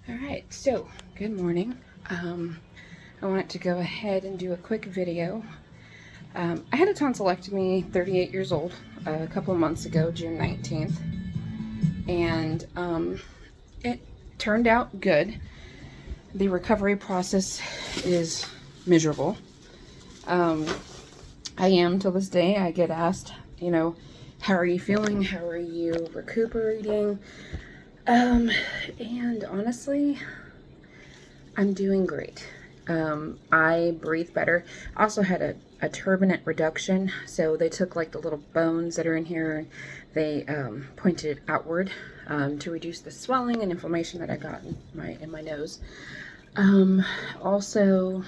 Alright, so good morning. I wanted to go ahead and do a quick video. I had a tonsillectomy, 38 years old, a couple of months ago, June 19th, and it turned out good. The recovery process is miserable. I am, till this day, I get asked, how are you feeling? How are you recuperating? And honestly, I'm doing great. I breathe better. I also had a turbinate reduction, so they took like the little bones that are in here and they pointed outward to reduce the swelling and inflammation that I got in my nose. Also,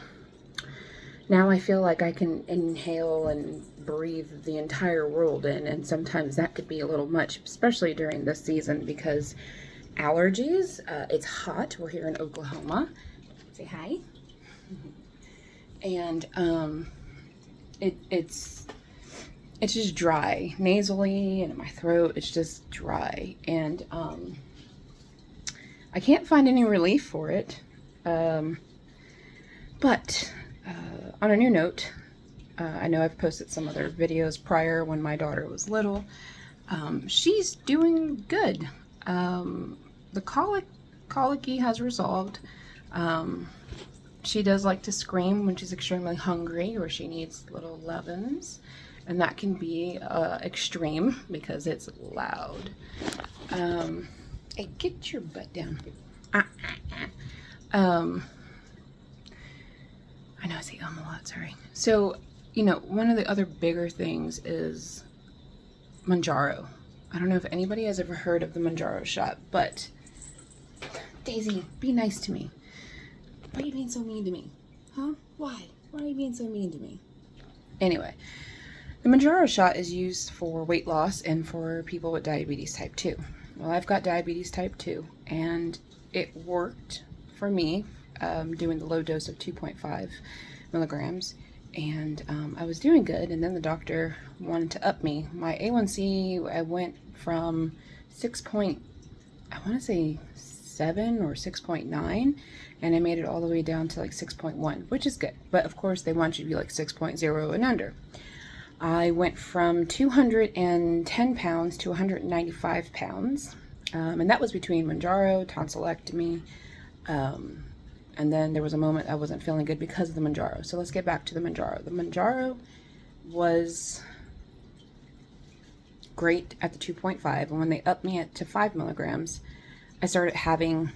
now I feel like I can inhale and breathe the entire world in, and sometimes that could be a little much, especially during this season because allergies. It's hot. We're here in Oklahoma. Say hi. And it's just dry nasally, and in my throat it's just dry, and I can't find any relief for it. But on a new note, I know I've posted some other videos prior when my daughter was little. She's doing good. The colicky has resolved. She does like to scream when she's extremely hungry or she needs little lovin's, and that can be extreme because it's loud. Hey, get your butt down. I know I say a lot, sorry. So, one of the other bigger things is Mounjaro. I don't know if anybody has ever heard of the Mounjaro shot, but Daisy, be nice to me. Why are you being so mean to me? Huh? Why? Why are you being so mean to me? Anyway, the Mounjaro shot is used for weight loss and for people with diabetes type 2. Well, I've got diabetes type 2, and it worked for me, doing the low dose of 2.5 milligrams, and I was doing good, and then the doctor wanted to up me. My A1C, I went from 6.7 or 6.9, and I made it all the way down to like 6.1, which is good. But of course, they want you to be like 6.0 and under. I went from 210 pounds to 195 pounds, and that was between Mounjaro, tonsillectomy, and then there was a moment I wasn't feeling good because of the Mounjaro. So let's get back to the Mounjaro. The Mounjaro was great at the 2.5, and when they upped me to 5 milligrams, I started having,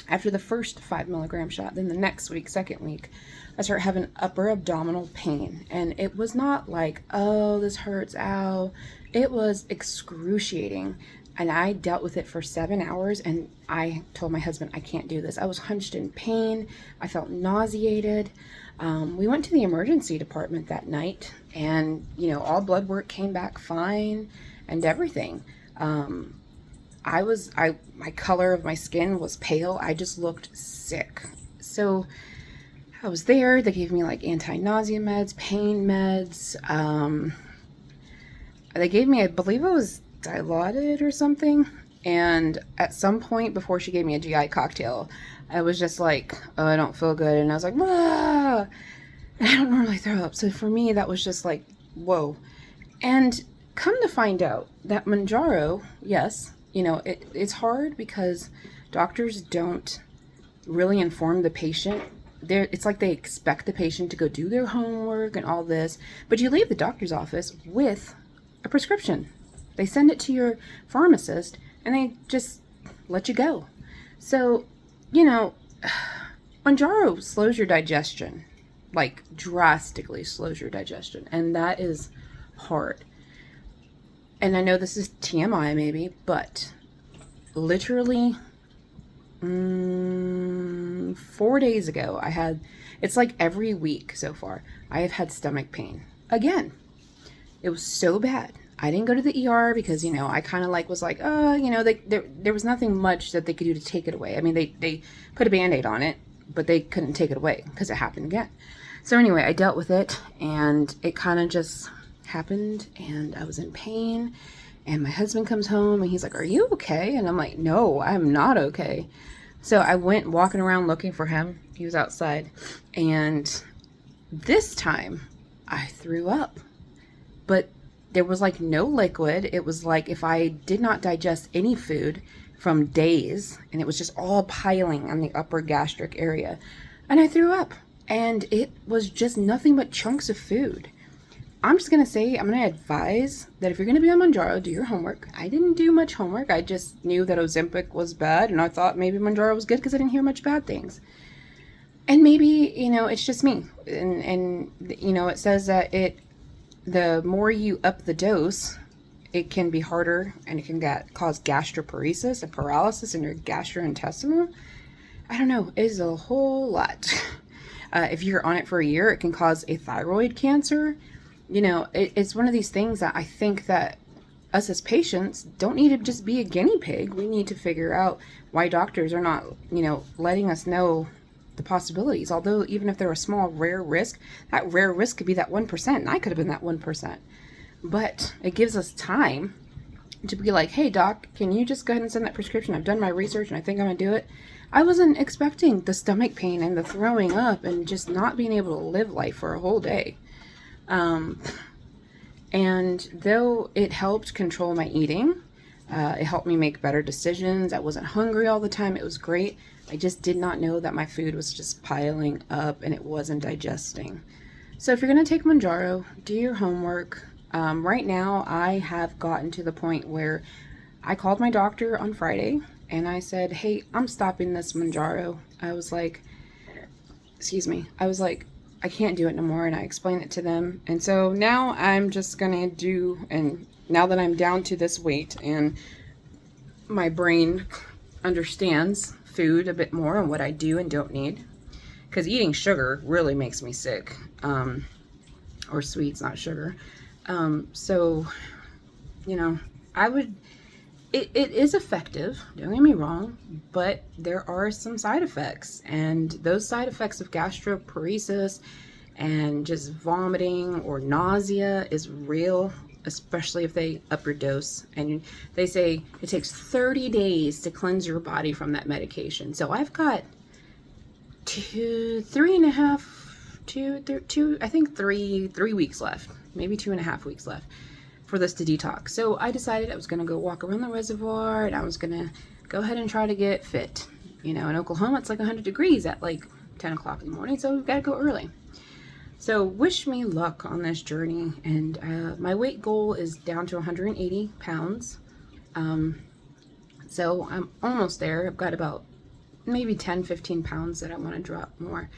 after the first 5 milligram shot, then the next week, second week, I started having upper abdominal pain. And it was not like, oh, this hurts, ow. It was excruciating. And I dealt with it for 7 hours, and I told my husband, I can't do this. I was hunched in pain. I felt nauseated. We went to the emergency department that night, and, all blood work came back fine and everything. My color of my skin was pale. I just looked sick. So I was there. They gave me like anti-nausea meds, pain meds. They gave me, I believe it was Dilaudid or something. And at some point before she gave me a GI cocktail, I was just like, oh, I don't feel good. And I was like, ah! And I don't normally throw up. So for me, that was just like, whoa. And come to find out that Mounjaro, yes, it's hard because doctors don't really inform the patient. It's like they expect the patient to go do their homework and all this, but you leave the doctor's office with a prescription. They send it to your pharmacist and they just let you go. So, Mounjaro slows your digestion, like drastically slows your digestion, and that is hard. And I know this is TMI maybe, but literally 4 days ago, it's like every week so far, I have had stomach pain. Again, it was so bad. I didn't go to the ER because, I kind of was like, there was nothing much that they could do to take it away. I mean, they put a Band-Aid on it, but they couldn't take it away because it happened again. So anyway, I dealt with it, and it kind of just happened, and I was in pain, and my husband comes home and he's like, are you okay? And I'm like, no, I'm not okay. So I went walking around looking for him. He was outside. And this time I threw up. But there was like no liquid. It was like if I did not digest any food from days, and it was just all piling on the upper gastric area. And I threw up. And it was just nothing but chunks of food. I'm just going to say, I'm going to advise that if you're going to be on Mounjaro, do your homework. I didn't do much homework. I just knew that Ozempic was bad, and I thought maybe Mounjaro was good because I didn't hear much bad things. And maybe, you know, it's just me. And you know, it says that the more you up the dose, it can be harder, and it can cause gastroparesis and paralysis in your gastrointestinal. I don't know. It is a whole lot. If you're on it for a year, it can cause a thyroid cancer. You know, it's one of these things that I think that us as patients don't need to just be a guinea pig. We need to figure out why doctors are not, you know, letting us know the possibilities. Although even if they're a small rare risk, that rare risk could be that 1%, and I could have been that 1%. But it gives us time to be like, hey doc, can you just go ahead and send that prescription? I've done my research and I think I'm gonna do it. I wasn't expecting the stomach pain and the throwing up and just not being able to live life for a whole day. And though it helped control my eating, it helped me make better decisions. I wasn't hungry all the time. It was great. I just did not know that my food was just piling up and it wasn't digesting. So if you're going to take Mounjaro, do your homework. Right now, I have gotten to the point where I called my doctor on Friday and I said, hey, I'm stopping this Mounjaro. I was like, I can't do it no more, and I explained it to them. And so now I'm just gonna and now that I'm down to this weight and my brain understands food a bit more and what I do and don't need, because eating sugar really makes me sick, or sweets, not sugar. So, you know, it is effective, don't get me wrong, but there are some side effects, and those side effects of gastroparesis and just vomiting or nausea is real, especially if they up your dose. And they say it takes 30 days to cleanse your body from that medication. So I've got 3 weeks left, maybe 2.5 weeks left for this to detox. So I decided I was going to go walk around the reservoir, and I was going to go ahead and try to get fit. You know, in Oklahoma, it's like 100 degrees at like 10 o'clock in the morning, so we've got to go early. So wish me luck on this journey. And my weight goal is down to 180 pounds. So I'm almost there. I've got about maybe 10-15 pounds that I want to drop more.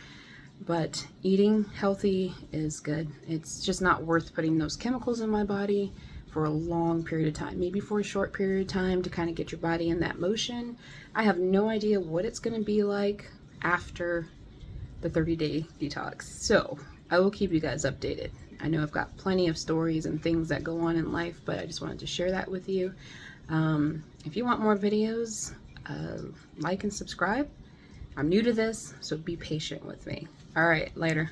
But eating healthy is good. It's just not worth putting those chemicals in my body for a long period of time. Maybe for a short period of time to kind of get your body in that motion. I have no idea what it's going to be like after the 30-day detox. So I will keep you guys updated. I know I've got plenty of stories and things that go on in life, but I just wanted to share that with you. If you want more videos, like and subscribe. I'm new to this, so be patient with me. All right, later.